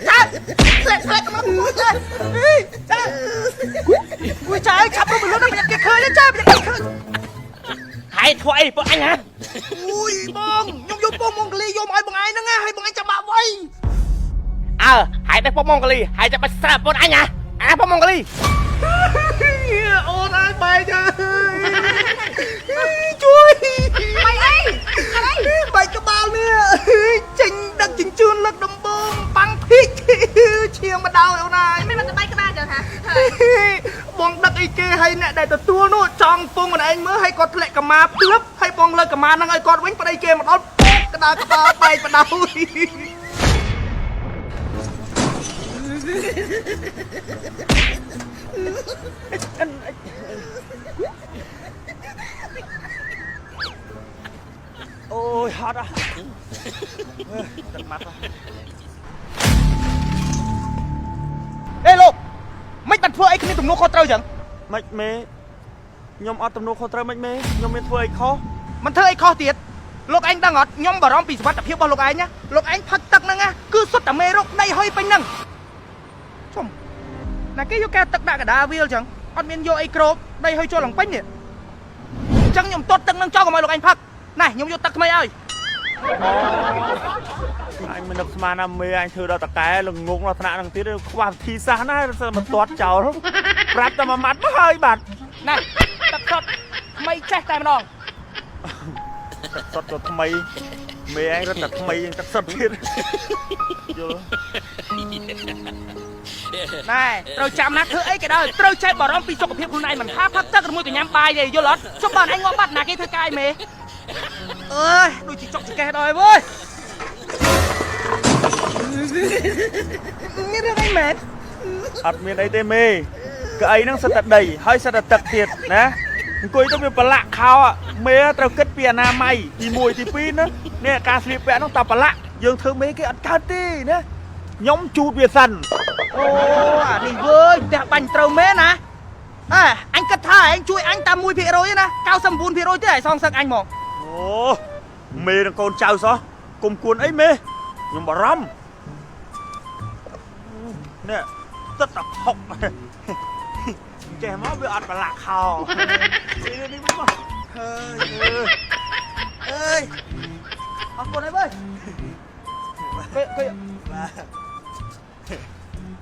Cha, lẹ mà vui chơi. Cha, vui chơi, chắp luôn mình luôn đó, bây giờ kẹt khơi đấy cha, bây giờ kẹt khơi. Hãy thôi, bọn anh hả? Ui, bông, nhung vô bông Mongolia vô mọi bọn ai nữa nghe, hay bọn anh chạm bạo vậy. Hãy đánh bóng Mongolia, hãy cho bắt xa bọn anh hả? Bóng Mongolia. Ôi ai bay cha. Chui. Bay đi, ra đây. Bay cái bao nè. Trình đang chỉnh chươn lực đâm bông, băng phích. Chia mà đau đâu này. Mày mà tao bay cái ba giờ hả? Bong đắc ý kê hay nè đại tờ tua nó trong bông mà anh mới hay có lệ cả ma cướp hay bong lên cả ma năng ai con bánh vào đây kê mà đó cái đá cái ba bay vào đâu. Ôi, hot à. Đặt mặt à. Ê lô, mấy bạn phơi ấy cái tụm nó khó trâu chẳng? Mạch mê. Nhóm ở tầm nô khó trời mạch mê. Nhóm miền phơi khó. Mình thơ ấy khó tiệt. Lúc anh đang ngọt nhóm bảo rõm bị bắt tập hiếp vào lúc anh nhá. Lúc anh phát tắc năng á, cứ xuất tầm mê rốc đây hơi bánh năng. Chồng, là cái vô ca tắc đã cả đá viên chẳng? Còn miền vô ấy krop, đây hơi cho lòng bánh nè. Chẳng nhóm tốt tắc năng cho của mọi lúc anh phát. Này, nhóm vô tắc mày ơi. Anh mình đập mà nằm mê anh thưa đâu tất cái là ngục là thằng thằng tiết qua thi sáng á sao mà toát cháu đó. Rap ta mà mắt nó hơi bạt. Này, tắc sọt, mày chết tay mà đòn. Sọt cho mày. Mê anh rất là mày tắc sọt thiết. Này, rồi chạm nát thứ ấy cái đó, rồi chạy bảo rõm bị sọc hiếp hôm nay mình phá phát tắc rồi mua tụi nhắm bài vậy vô lót. Cho bọn anh ngõ bắt nà cái thứ cai mê. Ơi, đôi chỉ chọc chỉ kè đòi với. Nghe được anh mệt. Ở miền đây tê mê. Cái ấy nó sẽ thật đầy, hơi sẽ thật thiệt nè. Cô tôi bị lạ khao à. Mê tao kết biển à mày, thì mùi thì pin á. Nè ca slip vẽ nó tập lạ. Dương thơ mấy cái ẩn cát đi nè. Nhóm chú biệt sần. Ồ, đi với, đẹp bánh trâu mê nè. Anh cất thả anh chui anh ta mùi phía rồi nè. Cao sầm vun phía rồi thế này xong sân anh mong. Ồ, mê là con trao sao? Cùng cuốn ấy mê. Nhưng mà răm. Nè, rất là hốc. Trẻ máu bị ẩn và lạc hò. Đi đi mà. Ơi. Ông con ấy với.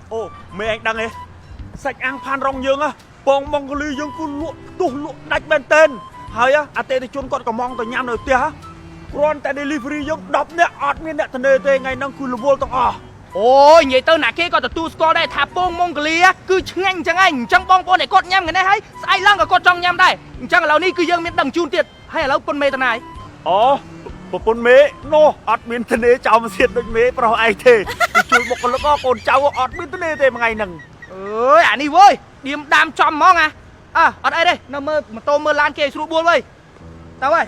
Ồ, mê anh đăng ấy. Sạch ăn phan rong dương á. Bong Mongolia dương cứ lụa đạch bên tên. Hơi á, tên thì chôn con có mong tao nhằm rồi tía hả? Còn tại delivery dương đọc nè, ọt miên nè, thằng tê ngày năng cứ vô tao à. Ôi, vậy tao nãy kia có tu score đây thả bông Mongolia cứ nhanh chẳng anh chẳng bong bông này cột nhằm cái này hay ai lăng cả cột trong nhằm đây chẳng là ni cứ dương miễn đằng chun tiệt hay là lâu con mê tao này. Ồ, con mê, no, ọt miên thằng ấy cháu mà xiết đôi mê, bảo ai thế? Chui một con lỡ con cháu ọt miên thằng ấy thế mà ngày nằng. Ơi, đi vui, điểm đam chom mong à. Ở đây đây, nó mơ mà tô mơ lan kề xuống buôn vậy. Tao ơi.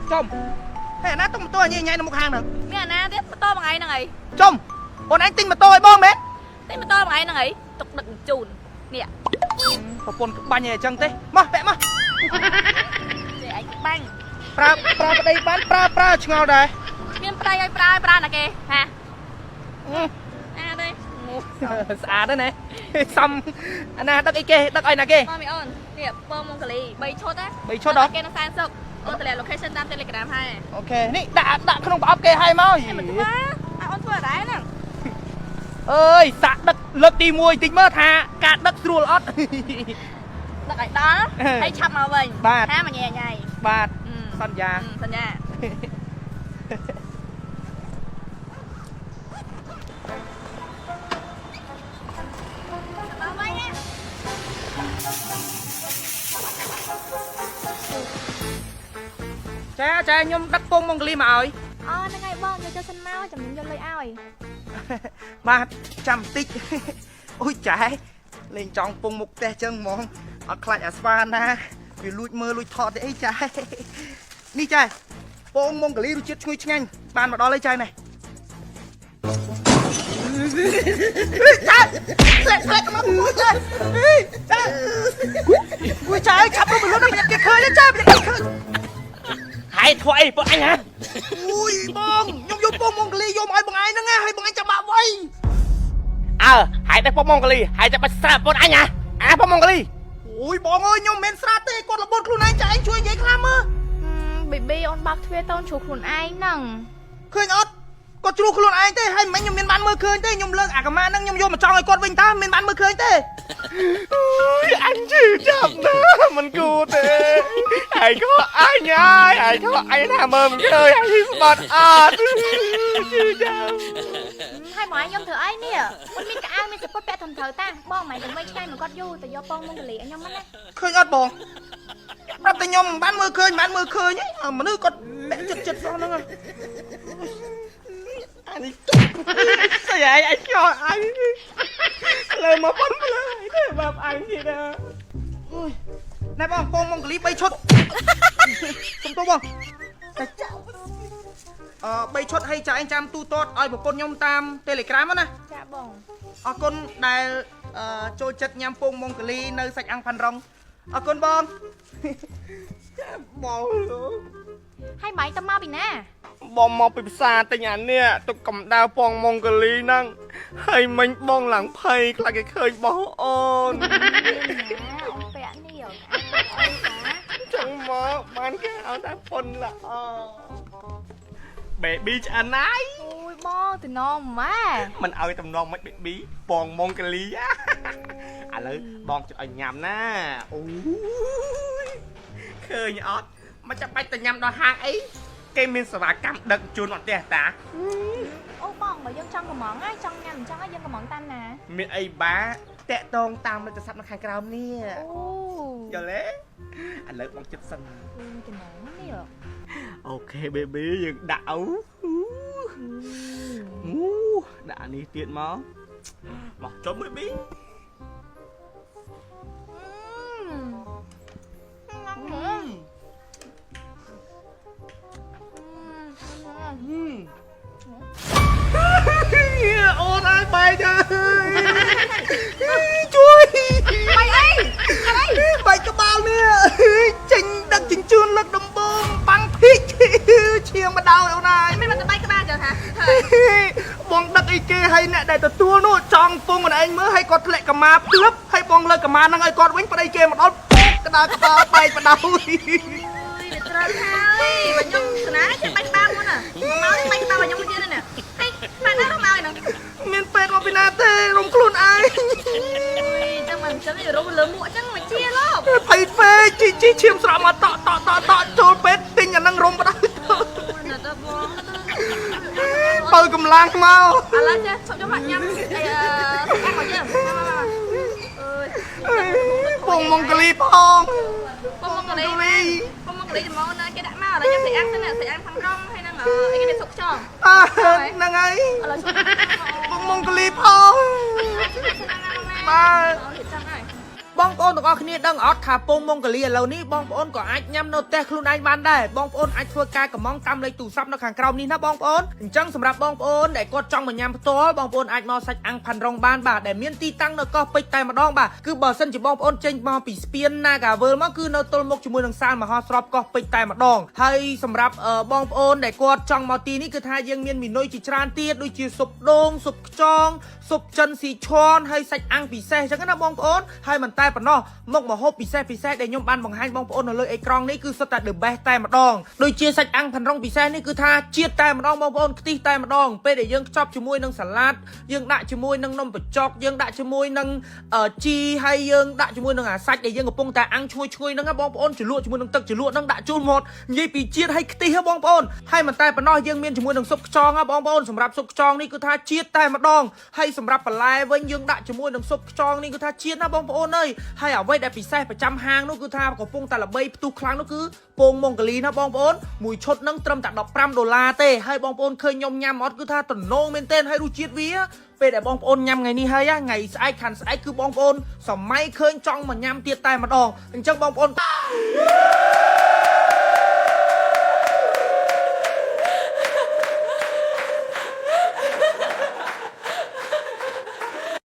Chom. Hè nát tông tôi như nó một hàng nữa. Mẹ nè, tiếp mà to bằng ấy nè ấy. Chom. Ôn anh tinh mà tôi bom bé. Tiếp mà to bằng ấy nè ấy. Tục đựng chùn. Nè. Có con ba nhẹ chân thế. Mà, vẽ mà. Để anh banh. Pra đây bán pra ngào đây. Miên pra ơi pra nè kìa. Hả? Đây. Xả đấy này. Xong nè đắc đắc ai nè kê. Mày ơn. Nè, bông mông cali, bay chốt á. Bay chốt đó. Cái nó san sốc. Ôn tele location តាម Telegram ហើយ អូខេនេះដាក់ក្នុងប្រអប់គេឲ្យមក មិនធ្វើអូនធ្វើអត់ដែរហ្នឹង អើយសាក់ដឹកលើកទី1តិចមើលថាការដឹកស្រួលអត់ ដឹកឲ្យដល់ហើយឆាប់មកវិញថាមកញ៉ៃញ៉ៃ បាទសន្យា សន្យា ចាខ្ញុំដឹកពងម៉ុងហ្គ្លីមកឲ្យ ហ្នឹងហើយបងយកចូលសិនមកចាំខ្ញុំយកលុយឲ្យ បាទចាំបន្តិចអូយចាលេងចង់ពងមុខផ្ទះចឹងហ្មងអត់ខ្លាចអាស្វាណាវាលួចមើលលួចថតទេអីចានេះចាពងម៉ុងហ្គ្លីរសជាតិឈ្ងុយឆ្ងាញ់បានមកដល់ហើយចានេះ Lẹ mà vui chơi. Vui chơi chắp luôn mình luôn đó, bây giờ kẹt khơi lên chơi, bây giờ kẹt khơi. Hãy thôi, bọn anh hả? ui bong nhom vô bong mong kali vô mọi bằng ai nó nghe hay bằng ai chạm bạo vậy hãy để phong mong cái ly hãy cho bắt sạp bọn anh à phong mong cái ly ui bong ơi nhom men sra tê con là bột luôn anh chạy anh chui vậy kham á Baby on bạc thuê tao chụp luôn ai nằng khơi nhót con chui luôn anh tê hay mấy nhom men bán mưa khơi tê nhom lơ à cả ma năng nhom vô mà cho người con vinh ta men bán mưa khơi tê anh chỉ chậm đó mình cù tê hãy có ai nhá hãy có ai làm mầm chơi hãy bật chỉ chậm ហើយមកខ្ញុំធ្វើអីនេះមិនមានកាអាវមានសពុតពាក់ធំត្រូវតាបងមិនទៅវិញឆ្ងាយមកគាត់យូរទៅយកពងមុងកលីឲ្យខ្ញុំមិនណា ឃើញអត់បងប្រាប់តែខ្ញុំបានមើលឃើញមនុស្សគាត់ពាក់ចិត្តសោះហ្នឹងអានេះ sao vậy anh cho anh lời mà phân lời thế mà anh gì đó ណែបងពងមុងកលី3ឈុតសុំទោសបងតែចា3ឈុតឲ្យចាអញចាំទូទាត់ឲ្យប្រពន្ធខ្ញុំតាម Telegram ណា ចាបង អរគុណដែលចូលចិត្តញ៉ាំពងមុងកលីនៅសាច់អាំងផាន់រងអរគុណបងបង ហើយម៉ៃតមកពីណា បងមកពីផ្សារទិញអានេះទុកកំដៅពងម៉ុងហ្គាលីហ្នឹងហើយមិញបងឡើងភ័យខ្លាចគេឃើញបងអូន អូពាក់នេះអីតា ចឹងមកបានគេឲ្យតែប៉ុនល្អ baby ឆ្អិនហើយ អូយបងទៅនំម៉ែ មិនឲ្យតំណងមិន baby ពងម៉ុងហ្គាលីឥឡូវបងជួយឲ្យញ៉ាំណាអូយឃើញអត់មិនចាំបាច់ទៅញ៉ាំដល់ហាងអីគេមានសេវាកម្មដឹកជូនអត់ទេតា អូបងបើយើងចង់កំងហើយចង់ញ៉ាំអញ្ចឹងហើយយើងកំងតាមណា មានអីបាតាក់តងតាមលេខទូរស័ព្ទនៅខាងក្រោមនេះ អូ យល់ទេឥឡូវបងចិត្តសិន អូយចំណងនេះ អូខេ baby យើងដាក់អូដាក់អានេះទៀតមកចុះ baby អូនអើយបែកអើយ ជួយ បាយអីអី បែកក្បាលនេះចេញដឹកជញ្ជូនលើកដំបងបាំងភីកឈៀងមកដល់អូនហើយ មិនមកទៅបាយក្បាលចឹងហ៎ បងដឹកអីគេឲ្យអ្នកដែលទទួលនោះចង់ពងខ្លួនឯងមើលឲ្យគាត់ធ្លាក់កម្មាភ្លឹបឲ្យបងលើកកម្មាហ្នឹងឲ្យគាត់វិញប្តីគេមកដល់ក្តារក្បាលបែកបដៅ វាត្រូវហើយបើខ្ញុំស្នាចាំបាយក្បាលមុនណាមកបាយក្បាលរបស់ខ្ញុំទៀតណាហើយបានដល់មកហ្នឹង មានពេទ្យមកពីណាទេរំខ្លួនឯង ចឹងមិនចឹងរំលើមួកចឹងមិនជាលោក ភ័យពេកជីឈាមស្រក់មកតចូលពេទ្យទិញអាហ្នឹងរំបដៅ ណាតើបង បើកម្លាំងមក ឥឡូវចេះឈប់យកមកញ៉ាំអីខាងមកយើងអើយ ពងម៉ុងហ្គាលីផង ពងម៉ុងហ្គាលីមកណាគេដាក់មកឥឡូវខ្ញុំស្អីអាំងទៅណាស្អីអាំងខាងរងហើយហ្នឹងអីគេសុកចង ហ្នឹងហើយ ឥឡូវឈប់ ពងម៉ុងហ្គាលីផងបាទ ចាំហើយ បងប្អូនទាំងអស់គ្នាដឹងអត់ថាពងម៉ុងហ្គាលីឥឡូវនេះបងប្អូនក៏អាចញ៉ាំនៅផ្ទះខ្លួនឯងបានដែរបងប្អូនអាចធ្វើការកម្មង់តាមលេខទូរស័ព្ទនៅខាងក្រោមនេះណាបងប្អូនអញ្ចឹងសម្រាប់បងប្អូនដែលគាត់ចង់មកញ៉ាំផ្ទាល់បងប្អូនអាចមកសាច់អាំងផាន់រងបានបាទដែលមានទីតាំងនៅកោះពេជ្រតែម្ដងបាទគឺបើសិនជាបងប្អូនចេញមកពីស្ពាន Nagavel មកគឺនៅទល់មុខជាមួយនឹងសាលមហោស្រពកោះពេជ្រតែម្ដងហើយសម្រាប់បងប្អូនដែលគាត់ចង់មកទីនេះគឺថាយើងមានមីនុយជាច្រើនទៀតដូចជាស៊ុបដូងស៊ុបខ្យងស៊ុបចិនស៊ីឈွန်ហើយសាច់អាំងពិសេសអញ្ចឹងណាបងប្អូនហើយមិនតែប៉ុណ្ណោះមុខម្ហូបពិសេសដែលខ្ញុំបានបង្ហាញបងប្អូននៅលើអេក្រង់នេះគឺសុទ្ធតែ the best តែម្ដងដូចជាសាច់អាំងផាន់រងពិសេសនេះគឺថាជាតិតែម្ដងបងប្អូនខ្ទិះតែម្ដងពេលដែលយើងខ្ចប់ជាមួយនឹងសាឡាតយើងដាក់ជាមួយនឹងនំបញ្ចុកយើងដាក់ជាមួយនឹងជីហើយយើងដាក់ជាមួយនឹងអាសាច់ដែលយើងកំពុងតែអាំងឈ្ងុយហ្នឹងបងប្អូនជ្រលក់ជាមួយនឹងទឹកជ្រលក់ហ្នឹងដាក់ជូនមកនិយាយពីជាតិហើយខ្ទិះបងប្អូនហើយមិនតែប៉ុណ្ណោះយើងមានជាមួយនឹងស៊ុបខ្យងបងប្អូនសម្រាប់ស៊ុបខ្យងនេះគឺថាជាតិតែម្ដងហើយសម្រាប់បន្លែវិញយើងដាក់ជាមួយនឹងស៊ុបខ្យងនេះគឺថាជាតិណាបងប្អូនអើយហើយអ្វីដែលពិសេសប្រចាំហាងនោះគឺថាកំពុងតែល្បីផ្ទុះខ្លាំងនោះគឺពងម៉ុងហ្គាលីណាបងប្អូនមួយឈុតហ្នឹងត្រឹមតែ$15ទេហើយបងប្អូនឃើញខ្ញុំញ៉ាំអត់គឺថាតំណងមែនទែនហើយរសជាតិវាពេលដែលបងប្អូនញ៉ាំថ្ងៃនេះហើយថ្ងៃស្អែកខាន់ស្អែកគឺបងប្អូនសម័យឃើញចង់មកញ៉ាំទៀតតែម្ដងអញ្ចឹងបងប្អូន